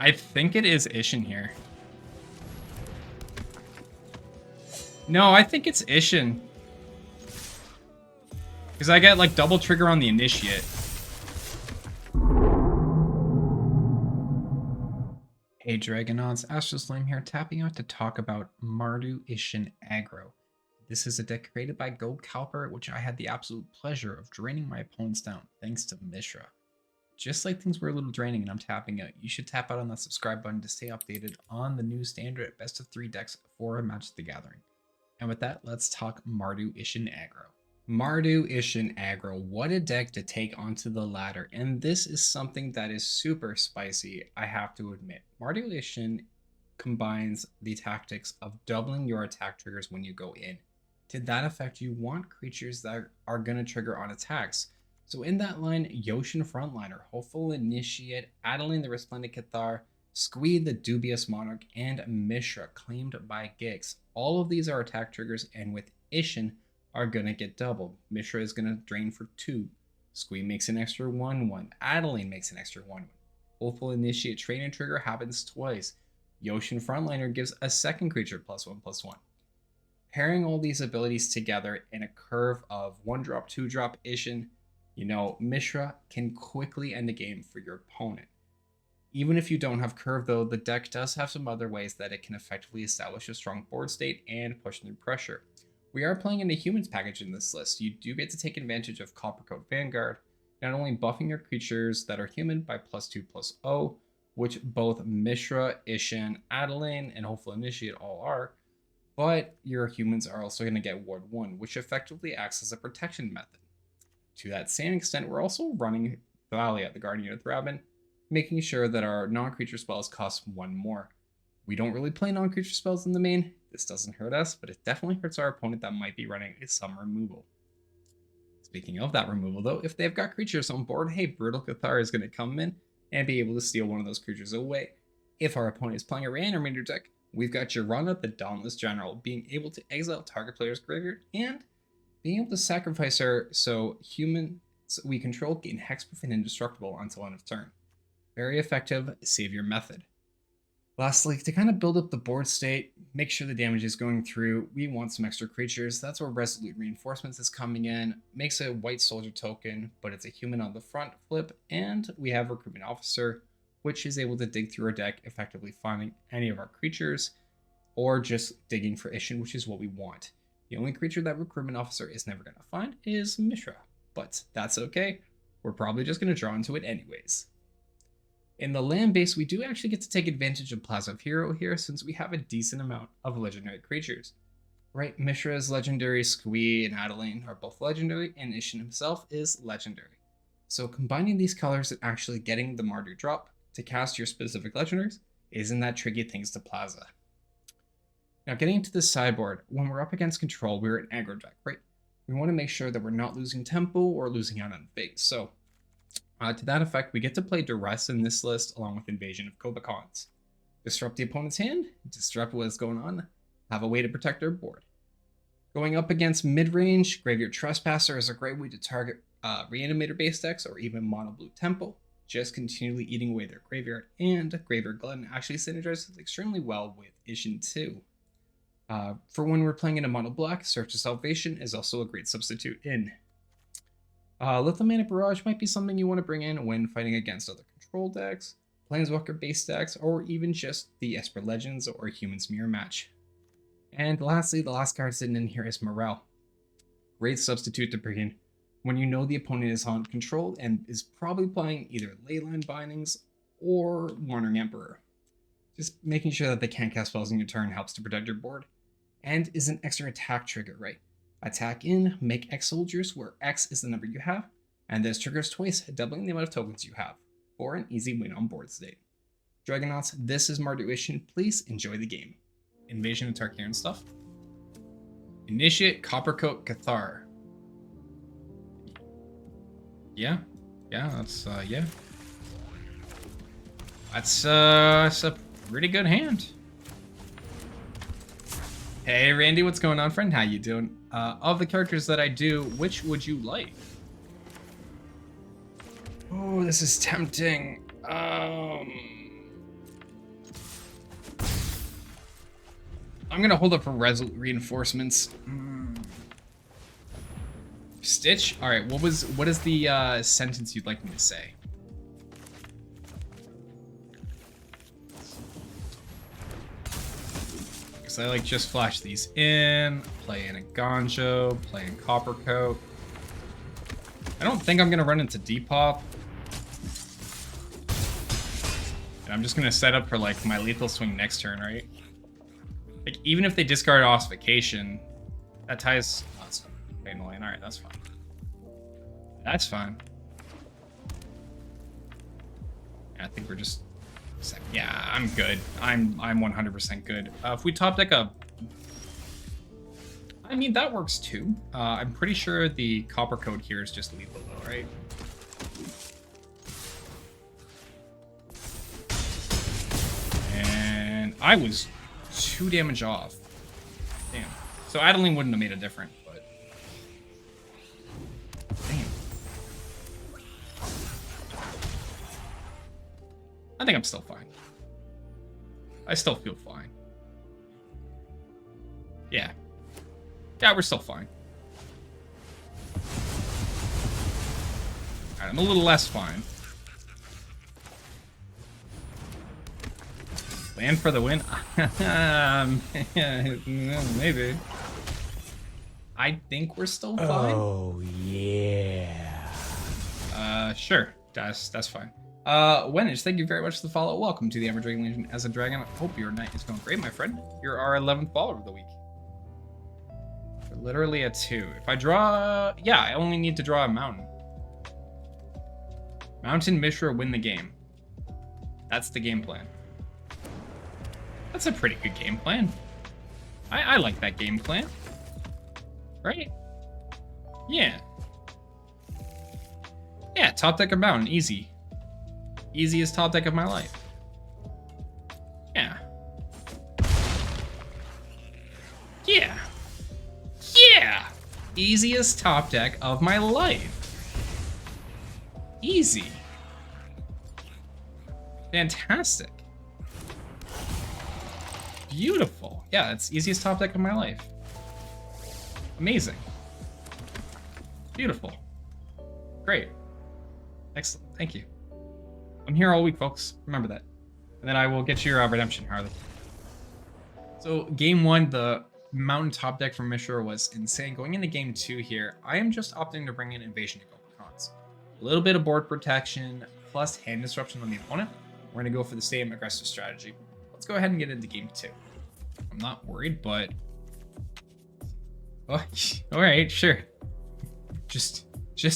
I think it is Isshin here. No, I think it's Isshin. Because I get, like, double trigger on the Initiate. Hey Dragonauts, Astralsflame here, tapping out to talk about Mardu Aggro. This is a deck created by Gokalper, which I had the absolute pleasure of draining my opponents down, thanks to Mishra. Just like things were a little draining and I'm tapping out, you should tap out on that subscribe button to stay updated on the new standard best of 3 decks for Magic the Gathering. And with that, let's talk Mardu Aggro. Mardu Aggro, what a deck to take onto the ladder, and this is something that is super spicy, I have to admit. Mardu combines the tactics of doubling your attack triggers when you go in. To that effect, you want creatures that are going to trigger on attacks. So in that line, Isshin Frontliner, Hopeful Initiate, Adeline the Resplendent Cathar, Squee the Dubious Monarch, and Mishra, claimed by Gix. All of these are attack triggers, and with Isshin, are going to get doubled. Mishra is going to drain for 2. Squee makes an extra 1/1. Adeline makes an extra 1/1. Hopeful Initiate Train and Trigger happens twice. Isshin Frontliner gives a second creature +1/+1. Pairing all these abilities together in a curve of 1-drop, 2-drop Isshin, you know, Mishra can quickly end the game for your opponent. Even if you don't have curve though, the deck does have some other ways that it can effectively establish a strong board state and push through pressure. We are playing in a humans package in this list. You do get to take advantage of Coppercoat Vanguard, not only buffing your creatures that are human by +2/+0, which both Mishra, Isshin, Adeline, and Hopeful Initiate all are, but your humans are also going to get Ward 1, which effectively acts as a protection method. To that same extent, we're also running Thalia, the Guardian of Thraben, making sure that our non-creature spells cost 1 more. We don't really play non-creature spells in the main. This doesn't hurt us, but it definitely hurts our opponent that might be running some removal. Speaking of that removal though, if they've got creatures on board, hey, Brutal Cathar is going to come in and be able to steal one of those creatures away. If our opponent is playing a Reanimator deck, we've got Jirina, the Dauntless General, being able to exile target player's graveyard and being able to sacrifice her so humans we control gain hexproof and indestructible until end of turn. Very effective savior method. Lastly, to kind of build up the board state, make sure the damage is going through, we want some extra creatures. That's where Resolute Reinforcements is coming in. Makes a white soldier token, but it's a human on the front flip. And we have Recruitment Officer, which is able to dig through our deck, effectively finding any of our creatures, or just digging for Isshin, which is what we want. The only creature that Recruitment Officer is never going to find is Mishra, but that's okay. We're probably just going to draw into it anyways. In the land base, we do actually get to take advantage of Plaza of Heroes here since we have a decent amount of legendary creatures. Right, Mishra is legendary, Squee and Adeline are both legendary, and Isshin himself is legendary. So combining these colors and actually getting the Mardu drop to cast your specific legendaries isn't that tricky thanks to Plaza. Now getting into the sideboard, when we're up against control, we're an aggro deck, right? We want to make sure that we're not losing tempo or losing out on fate. So to that effect, we get to play Duress in this list along with Invasion of Cobacons. Disrupt the opponent's hand, disrupt what is going on, have a way to protect our board. Going up against Midrange, Graveyard Trespasser is a great way to target Reanimator base decks or even Mono Blue Temple, just continually eating away their graveyard, and Graveyard Glutton actually synergizes extremely well with Isshin too. For when we're playing in a Mono Black, Search of Salvation is also a great substitute in. Lithomantic Barrage might be something you want to bring in when fighting against other control decks, Planeswalker base decks, or even just the Esper Legends or Humans Mirror Match. And lastly, the last card sitting in here is Morale. Great substitute to bring in when you know the opponent is on control and is probably playing either Leyline Bindings or Wandering Emperor. Just making sure that they can't cast spells in your turn helps to protect your board, and is an extra attack trigger, right? Attack in, make X soldiers, where X is the number you have, and this triggers twice, doubling the amount of tokens you have, for an easy win on board state. Dragonauts, this is Mardu Isshin, please enjoy the game. Invasion of Tarkarian stuff. Initiate Coppercoat Cathar. Yeah, that's, yeah. That's a pretty good hand. Hey Randy, what's going on, friend? How you doing? Of the characters that I do, which would you like? Oh, this is tempting. I'm gonna hold up for Resolute Reinforcements. Stitch? Alright, what is the sentence you'd like me to say? Because I like just flash these in, play in Eiganjo, play in Coppercoat. I don't think I'm gonna run into Depop. And I'm just gonna set up for like my lethal swing next turn, right? Like even if they discard Ossification, that ties. Oh, that's annoying. Alright, that's fine. That's fine. I think we're just. Yeah, I'm good. I'm 100% good. If we top deck a. I mean, that works too. I'm pretty sure the Coppercoat here is just lethal though, right? And I was 2 damage off. Damn. So Adeline wouldn't have made a difference, but. Damn. I think I'm still fine. I still feel fine. Yeah. Yeah, we're still fine. Alright, I'm a little less fine. Land for the win? Maybe. I think we're still fine. Oh, yeah. Sure. That's fine. Wenage, thank you very much for the follow. Welcome to the Ever Dragon Legion as a dragon. I hope your night is going great, my friend. You're our 11th follower of the week. We're literally at 2. If I draw... Yeah, I only need to draw a mountain. Mountain, Mishra, win the game. That's the game plan. That's a pretty good game plan. I like that game plan. Right? Yeah. Yeah, top deck a mountain, easy. Easiest top deck of my life. Yeah. Yeah. Yeah! Easiest top deck of my life. Easy. Fantastic. Beautiful. Yeah, it's easiest top deck of my life. Amazing. Beautiful. Great. Excellent. Thank you. I'm here all week, folks. Remember that. And then I will get you your redemption, Harley. So, game 1, the mountain top deck from Mishra was insane. Going into game 2 here, I am just opting to bring in Invasion of Gokalpers. A little bit of board protection, plus hand disruption on the opponent. We're going to go for the same aggressive strategy. Let's go ahead and get into game 2. I'm not worried, but... Oh, alright, sure. Just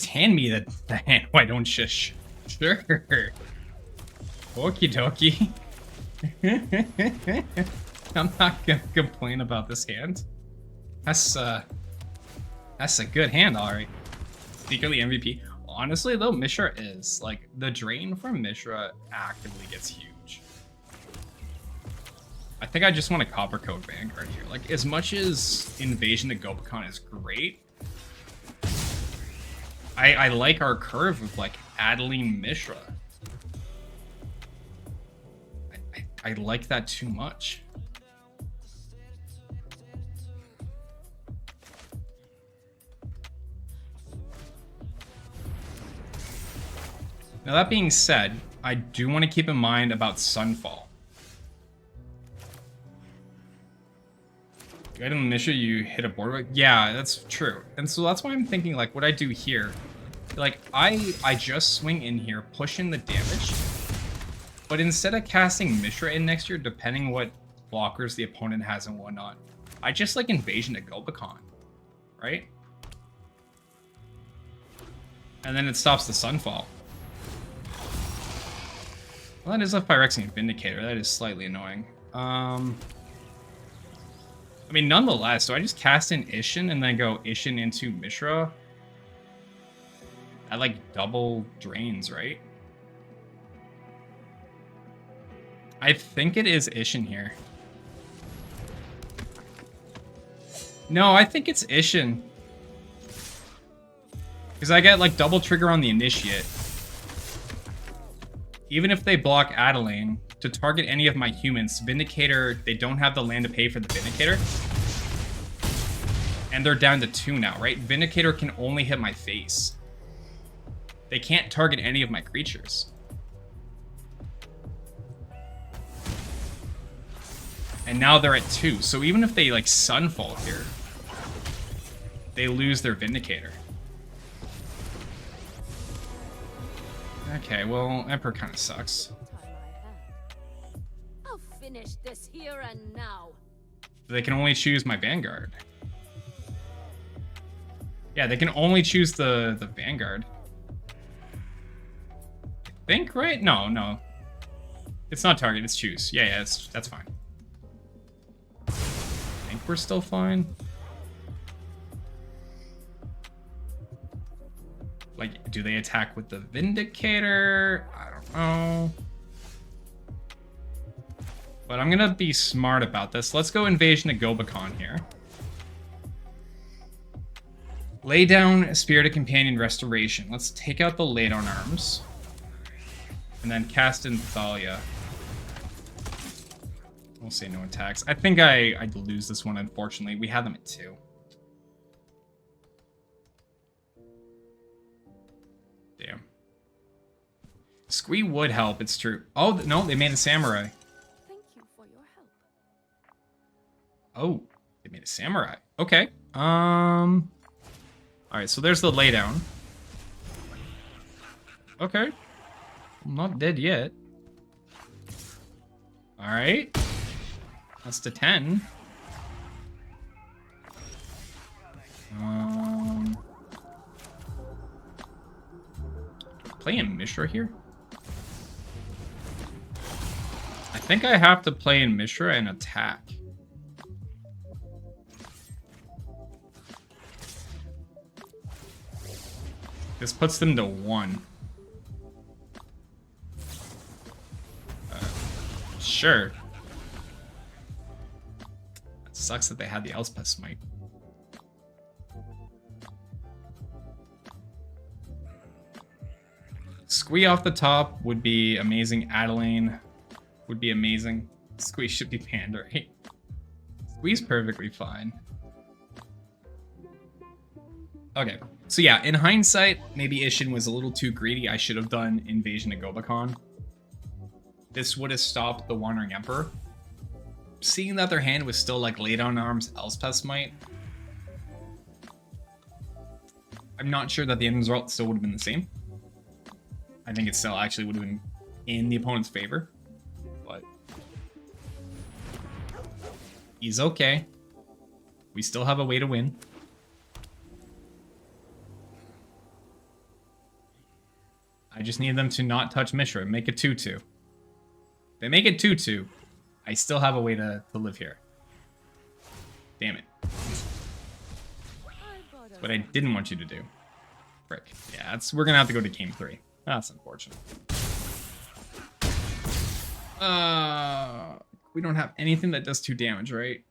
hand me the hand. Why don't you? Sure. Okie dokie. I'm not gonna complain about this hand. That's a good hand, alright. Secretly MVP. Honestly though, Mishra is. Like, the drain from Mishra actively gets huge. I think I just want a Coppercoat Vanguard here. Like, as much as Invasion of Gokalper is great, I like our curve of like Adeline Mishra. I like that too much. Now that being said, I do want to keep in mind about Sunfall. You item Mishra, you hit a board with? Yeah, that's true. And so that's why I'm thinking, like, what I do here, like, I just swing in here, push in the damage, but instead of casting Mishra in next year, depending what blockers the opponent has and whatnot, I just, like, Invasion of Gokalper, right? And then it stops the Sunfall. Well, that is a Phyrexian Vindicator. That is slightly annoying. I mean, nonetheless, so I just cast in Isshin and then go Isshin into Mishra. That, like, double drains, right? I think it is Isshin here. No, I think it's Isshin. Because I get, like, double trigger on the Initiate. Even if they block Adeline, to target any of my humans. Vindicator, they don't have the land to pay for the Vindicator. And they're down to 2 now, right? Vindicator can only hit my face. They can't target any of my creatures. And now they're at 2. So even if they like Sunfall here, they lose their Vindicator. Okay, well, Emperor kind of sucks. I'll finish this here and now. They can only choose my Vanguard. Yeah, they can only choose the Vanguard. I think, right? No. It's not target, it's choose. Yeah, that's fine. I think we're still fine. Like, do they attack with the Vindicator? I don't know. But I'm gonna be smart about this. Let's go Invasion of Gobakon here. Lay down Spirited Companion Restoration. Let's take out the Lay Down Arms. And then cast in Thalia. We'll say no attacks. I think I'd lose this one, unfortunately. We had them at 2. Damn. Squee would help, it's true. Oh, no, they made a Samurai. Thank you for your help. Oh, they made a Samurai. Okay. Alright, so there's the laydown. Okay. I'm not dead yet. Alright. That's to 10. Play in Mishra here? I think I have to play in Mishra and attack. This puts them to 1. Sure. It sucks that they had the Elspeth Smite. Squee off the top would be amazing. Adeline would be amazing. Squee should be pandering. Squee's perfectly fine. Okay, so yeah, in hindsight, maybe Isshin was a little too greedy. I should have done Invasion of Gobakon. This would have stopped the Wandering Emperor. Seeing that their hand was still like Lay Down Arms, Elspeth Smite, I'm not sure that the end result still would have been the same. I think it still actually would have been in the opponent's favor, but he's okay. We still have a way to win. I just need them to not touch Mishra and make it 2-2. If they make it 2-2, I still have a way to live here. Damn it. That's what I didn't want you to do. Frick. Yeah, we're gonna have to go to game 3. That's unfortunate. We don't have anything that does 2 damage, right?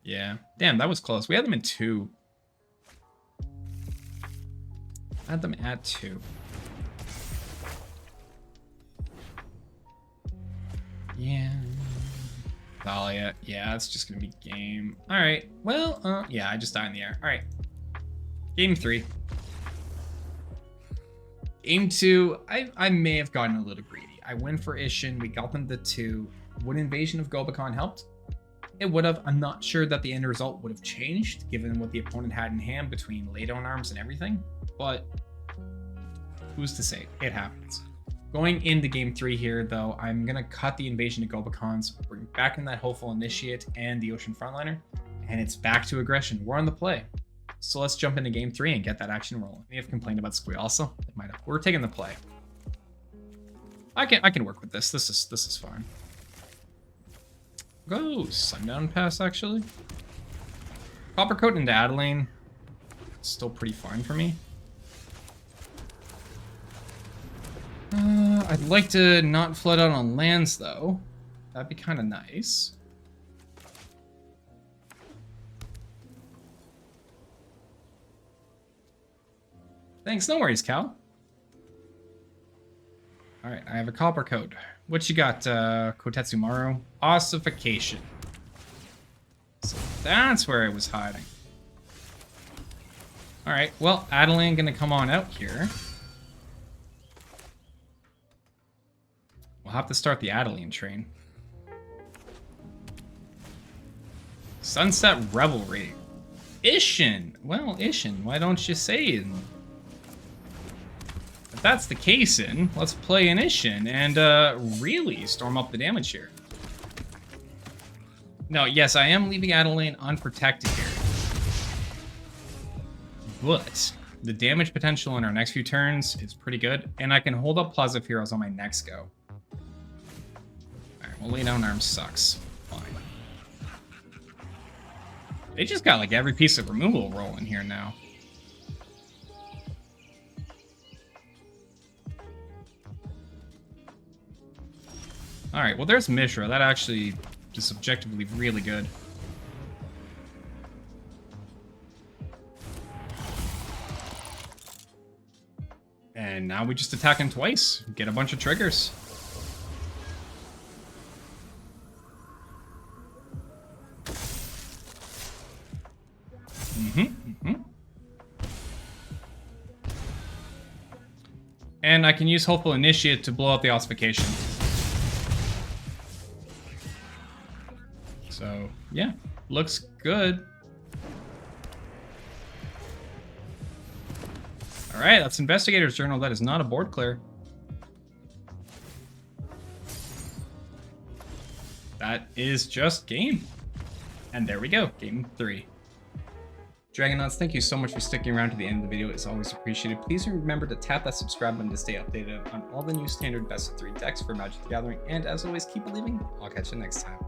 Yeah. Damn, that was close. We had them in 2. I had them at 2. Yeah. Thalia. Yeah, it's just gonna be game. Alright. Well, yeah, I just died in the air. Alright. Game 3. Game 2, I may have gotten a little greedy. I went for Isshin. We got them to 2. Would Invasion of Gobakon helped? It would have. I'm not sure that the end result would have changed, given what the opponent had in hand between Lay Down Arms and everything. But who's to say? It happens. Going into game 3 here, though, I'm going to cut the Invasion of Gobakons, bring back in that Hopeful Initiate and the Ocean Frontliner, and it's back to aggression. We're on the play. So let's jump into game 3 and get that action rolling. They have complained about Squee also. They might have. We're taking the play. I can work with this. This is fine. Go Sundown Pass, actually. Coppercoat into Adeline. Still pretty fine for me. I'd like to not flood out on lands, though. That'd be kind of nice. Thanks, no worries, Cal. Alright, I have a Coppercoat. What you got, Kotetsu Maru? Ossification. So that's where it was hiding. Alright, well, Adeline gonna come on out here. We'll have to start the Adeline train. Sunset Revelry. Isshin! Well, Isshin, why don't you say it? If that's the case, let's play an Isshin and really storm up the damage here. No, yes, I am leaving Adeline unprotected here. But the damage potential in our next few turns is pretty good, and I can hold up Plaza of Heroes on my next go. Alright, well, lay down arms sucks. Fine. They just got like every piece of removal rolling here now. Alright, well there's Mishra. That actually is subjectively really good. And now we just attack him twice. Get a bunch of triggers. And I can use Hopeful Initiate to blow up the ossification. So, yeah, looks good. Alright, that's Investigator's Journal. That is not a board clear. That is just game. And there we go, game 3. Dragonauts, thank you so much for sticking around to the end of the video. It's always appreciated. Please remember to tap that subscribe button to stay updated on all the new standard best of 3 decks for Magic the Gathering. And as always, keep believing. I'll catch you next time.